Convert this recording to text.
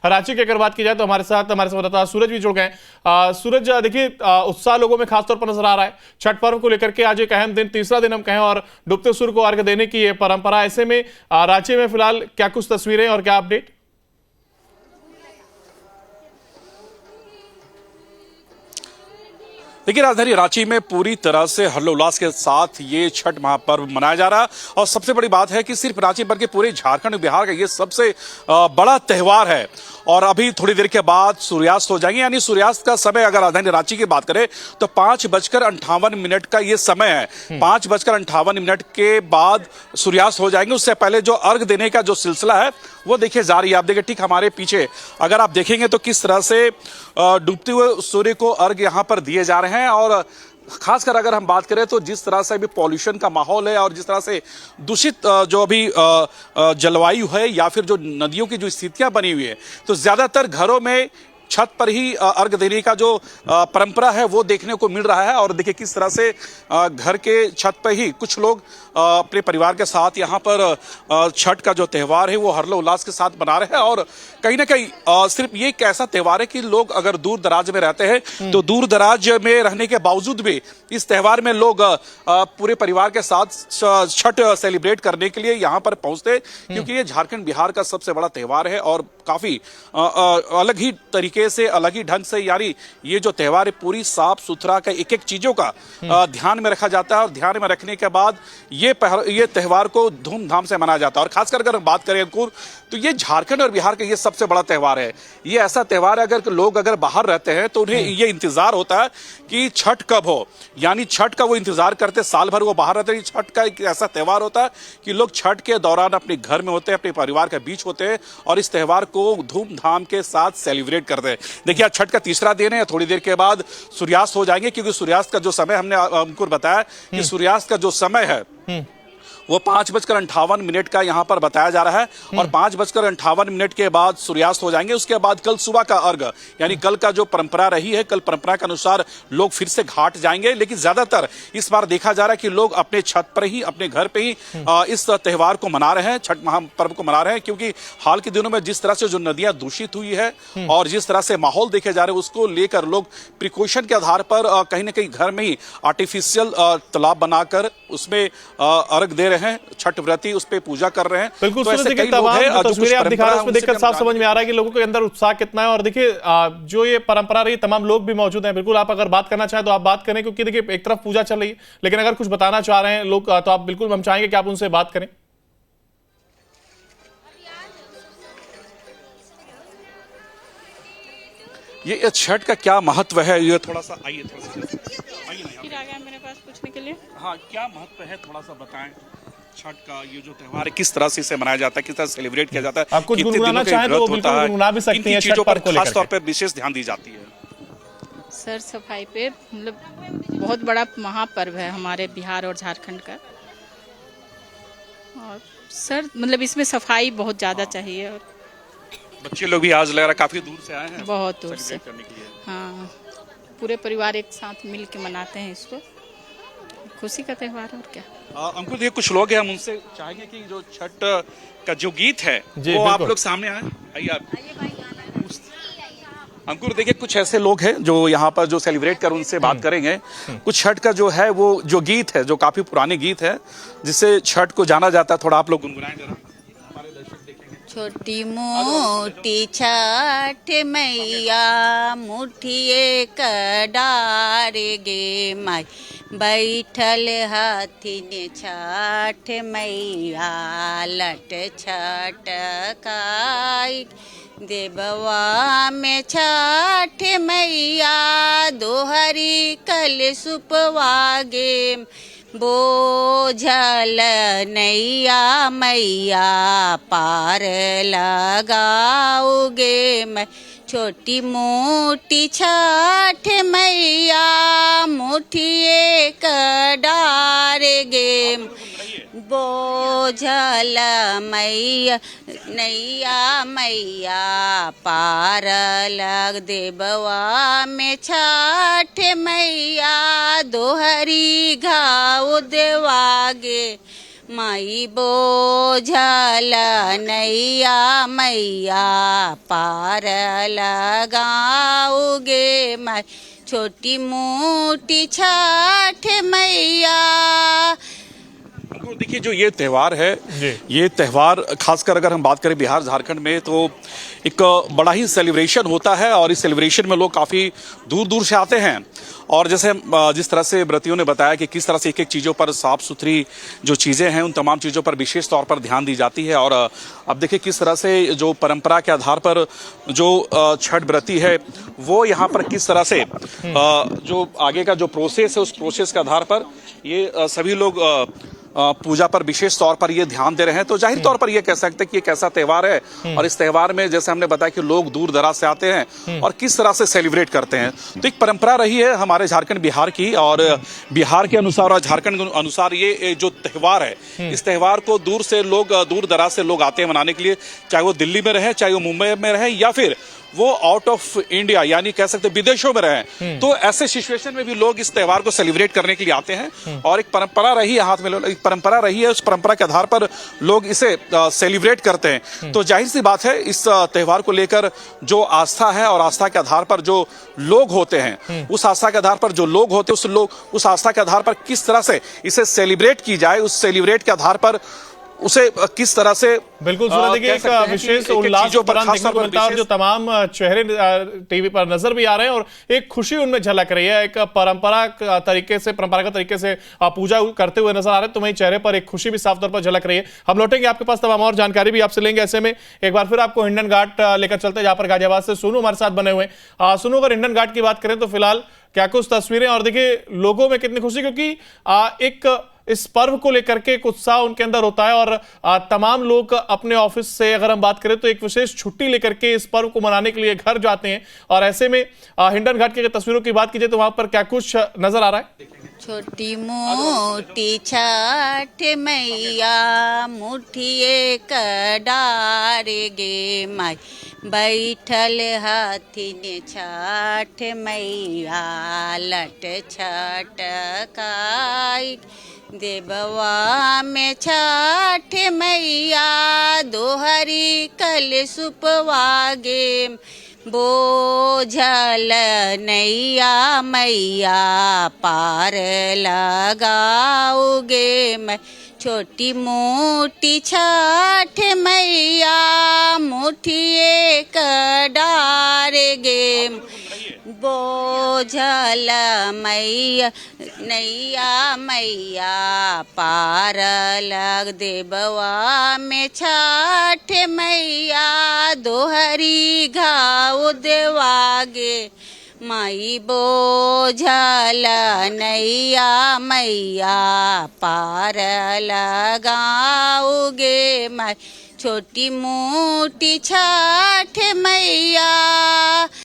रांची की अगर बात की जाए तो हमारे साथ हमारे संवाददाता सूरज भी जुड़ गए। सूरज, देखिए उत्साह लोगों में खासतौर पर नजर आ रहा है छठ पर्व को लेकर के। आज एक अहम दिन, तीसरा दिन हम कहें, और डूबते सूर्य को अर्घ्य देने की ये परंपरा। ऐसे में रांची में फिलहाल क्या कुछ तस्वीरें और क्या अपडेट? देखिए, राजधानी रांची में पूरी तरह से हर्षोल्लास के साथ ये छठ महापर्व मनाया जा रहा है। और सबसे बड़ी बात है कि सिर्फ रांची बल्कि पूरे झारखंड बिहार का ये सबसे बड़ा त्योहार है। और अभी थोड़ी देर के बाद सूर्यास्त हो जाएंगे, यानी सूर्यास्त का समय अगर राजधानी रांची की बात करें तो 5:58 का ये समय है। 5:58 के बाद सूर्यास्त हो जाएंगे। उससे पहले जो अर्घ देने का जो सिलसिला है वो देखिए जारी है। आप देखिए ठीक हमारे पीछे अगर आप देखेंगे तो किस तरह से डूबते हुए सूर्य को अर्घ यहाँ पर दिए जा रहे हैं। और खासकर अगर हम बात करें तो जिस तरह से अभी पॉल्यूशन का माहौल है और जिस तरह से दूषित जो अभी जलवायु है या फिर जो नदियों की जो स्थितियां बनी हुई है, तो ज्यादातर घरों में छत पर ही अर्घ देने का जो परंपरा है वो देखने को मिल रहा है। और देखिए किस तरह से घर के छत पर ही कुछ लोग अपने परिवार के साथ यहाँ पर छठ का जो त्यौहार है वो हर्षोल्लास के साथ मना रहे हैं। और कहीं ना कहीं सिर्फ ये एक ऐसा त्यौहार है कि लोग अगर दूर दराज में रहते हैं तो दूर दराज में रहने के बावजूद भी इस त्यौहार में लोग पूरे परिवार के साथ छठ सेलिब्रेट करने के लिए यहाँ पर पहुंचते हैं, क्योंकि ये झारखंड बिहार का सबसे बड़ा त्यौहार है। और काफी अलग ही तरीके से, अलग ही ढंग से, यानी ये जो त्यौहार है पूरी साफ सुथरा का एक एक चीजों का ध्यान में रखा जाता है। और ध्यान में रखने के बाद ये त्यौहार को धूमधाम से मनाया जाता है। और खासकर अगर बात करें अंकुर, तो ये झारखंड और बिहार का ये सबसे बड़ा त्यौहार है। ये ऐसा त्यौहार है अगर लोग अगर बाहर रहते हैं तो उन्हें ये इंतजार होता है कि छठ कब हो, यानी छठ का वो इंतजार करते, साल भर वो बाहर रहते हैं। छठ का एक ऐसा त्यौहार होता है कि लोग छठ के दौरान अपने घर में होते हैं, अपने परिवार के बीच होते हैं और इस त्यौहार को धूमधाम के साथ सेलिब्रेट करते हैं। देखिए आज छठ का तीसरा दिन है, थोड़ी देर के बाद सूर्यास्त हो जाएंगे, क्योंकि सूर्यास्त का जो समय हमने अंकुर बताया कि सूर्यास्त का जो समय है वो 5:58 का यहाँ पर बताया जा रहा है। और 5:58 के बाद सूर्यास्त हो जाएंगे। उसके बाद कल सुबह का अर्घ, यानी कल का जो परंपरा रही है, कल परंपरा के अनुसार लोग फिर से घाट जाएंगे। लेकिन ज्यादातर इस बार देखा जा रहा है कि लोग अपने छत पर ही, अपने घर पे ही इस त्यौहार को मना रहे हैं, छठ महापर्व को मना रहे हैं। क्योंकि हाल के दिनों में जिस तरह से जो नदियां दूषित हुई है और जिस तरह से माहौल देखे जा रहे हैं, उसको लेकर लोग प्रिकॉशन के आधार पर कहीं ना कहीं घर में ही आर्टिफिशियल तालाब बनाकर उसमें अर्घ दे रहे हैं। छठ व्रती उस पे पूजा कर रहे हैं। बिल्कुल, तो ऐसे कई लोग हैं, तस्वीरें आप दिखा रहे हैं, उसमें देखकर साफ समझ में आ रहा है कि लोगों के अंदर उत्साह कितना है। और देखिए जो ये परंपरा रही, तमाम लोग भी मौजूद हैं। बिल्कुल आप अगर बात करना चाहें तो आप बात करें, क्योंकि देखिए एक तरफ पूजा चल रही है, लेकिन अगर कुछ बताना चाह रहे हैं लोग तो आप बिल्कुल, हम चाहेंगे कि आप उनसे बात करें। ये छठ का क्या महत्व है, ये थोड़ा सा आइए, मेरे पास पूछने के लिए। हाँ, क्या महत्व है थोड़ा सा बताएं छठ का, ये जो त्यौहार है किस तरह से इसे मनाया जाता है, किस तरह सेलिब्रेट किया जाता है, आप कुछ गुनगुनाना चाहें तो बिल्कुल गुनगुना भी सकती हैं। चीजों पर खास तौर पर विशेष ध्यान दी जाती है। सर सफाई पे मतलब बहुत बड़ा महापर्व है हमारे बिहार और झारखंड का। और सर मतलब इसमें सफाई बहुत ज्यादा चाहिए। और बच्चे लोग भी आज लग रहा है काफी दूर से आए हैं, बहुत दूर से। करने के लिए। हाँ, पूरे परिवार एक साथ मिल के मनाते हैं इसको, खुशी का त्यौहार है। और क्या अंकुर, ये कुछ लोग हैं, हम उनसे चाहेंगे कि जो छठ का जो गीत है वो आप लोग सामने आए। आइए आप। अंकुर देखिए कुछ ऐसे लोग हैं जो यहाँ पर जो सेलिब्रेट कर, उनसे बात करेंगे। कुछ छठ का जो है वो जो गीत है, जो काफी पुराने गीत है जिससे छठ को जाना जाता है, थोड़ा आप लोग गुनगुनाएं जरा, हमारे दर्शक देखेंगे। छोटी मोटी छठ मैया मुठिए कडार गे माई, बैठल हथिन छठ मैया लट छटकाई, देववा में छठ मैया दोहरी कल सुपवागे, बोझल नैया मैया पार लगाओगे मैं, छोटी मोटी छठ मैया मुठिए कडार गे, बोझल मैया नैया मैया पार लग, देववा में छठ मैया दोहरी घाव देवागे, माई बोझल नैया मैया पार लगाओगे माई छोटी मोटी छठ मैया। तो देखिए जो ये त्यौहार है, जी। ये त्यौहार खासकर अगर हम बात करें बिहार झारखंड में तो एक बड़ा ही सेलिब्रेशन होता है और इस सेलिब्रेशन में लोग काफ़ी दूर दूर से आते हैं। और जैसे जिस तरह से व्रतियों ने बताया कि किस तरह से एक एक चीज़ों पर साफ सुथरी जो चीज़ें हैं उन तमाम चीज़ों पर विशेष तौर पर ध्यान दी जाती है। और अब देखिए किस तरह से जो परंपरा के आधार पर जो छठ व्रती है वो यहाँ पर किस तरह से जो आगे का जो प्रोसेस है उस प्रोसेस के आधार पर ये सभी लोग पूजा पर विशेष तौर पर ये ध्यान दे रहे हैं। तो जाहिर तौर पर ये कह सकते हैं कि ये कैसा त्यौहार है और इस त्यौहार में जैसे हमने बताया कि लोग दूर दराज से आते हैं और किस तरह से सेलिब्रेट करते हैं। तो एक परंपरा रही है हमारे झारखंड बिहार की और बिहार के अनुसार और झारखंड के अनुसार ये जो त्यौहार है इस त्यौहार को दूर से लोग दूर दराज से लोग आते हैं मनाने के लिए, चाहे वो दिल्ली में रहे, चाहे वो मुंबई में रहे या फिर वो आउट ऑफ इंडिया यानी कह सकते विदेशों में रहे। तो ऐसे सिचुएशन में भी लोग इस त्यौहार को सेलिब्रेट करने के लिए आते हैं और एक परंपरा रही है, हाथ में एक परंपरा रही है, उस परंपरा के आधार पर लोग इसे सेलिब्रेट करते हैं। तो जाहिर सी बात है इस त्यौहार को लेकर जो आस्था है और आस्था के आधार पर जो लोग होते हैं उस आस्था के आधार पर जो लोग होते हैं उस आस्था के आधार पर किस तरह से इसे सेलिब्रेट की जाए, उस सेलिब्रेट के आधार पर उसे किस तरह से बिल्कुल सूरज, देखिए एक विशेष उल्लास दौरान देखने को मिलता है और जो तमाम चेहरे टीवी पर नजर भी आ रहे हैं और एक खुशी उनमें झलक रही है। एक परंपरागत तरीके से पूजा करते हुए नजर आ रहे हैं, तो वहीं चेहरे पर एक खुशी भी साफ तौर पर झलक रही है। हम लौटेंगे आपके पास, तमाम और जानकारी भी आपसे लेंगे। ऐसे में एक बार फिर आपको हिंडन घाट लेकर चलते हैं जहां पर गाजियाबाद से सोनू हमारे साथ बने हुए हैं। सोनू, अगर हिंडन घाट की बात करें तो फिलहाल क्या कुछ तस्वीरें और देखिए लोगों में कितनी खुशी, क्योंकि एक इस पर्व को लेकर के एक उत्साह उनके अंदर होता है और तमाम लोग अपने ऑफिस से अगर हम बात करें तो एक विशेष छुट्टी लेकर के इस पर्व को मनाने के लिए घर जाते हैं। और ऐसे में हिंडन घाट की तस्वीरों की बात कीजिए तो वहां पर क्या कुछ नजर आ रहा है? छोटी मोटी छठ मैया मुठिए कडार गे माई बैठल हथिन छठ मैया लट छटकाई देबवा में छठ मैया दोहरी कल सुपवागे बोझल नैया मैया पार लगाओगे मैं छोटी मोटी छठ मैया मुठिए कडार गे बोझल मैया नैया मैया पार लग देबवा में छठ मैया दोहरी घाव देवागे माई बोझल नैया मैया पार लगाओगे माई छोटी मोटी छठ मैया।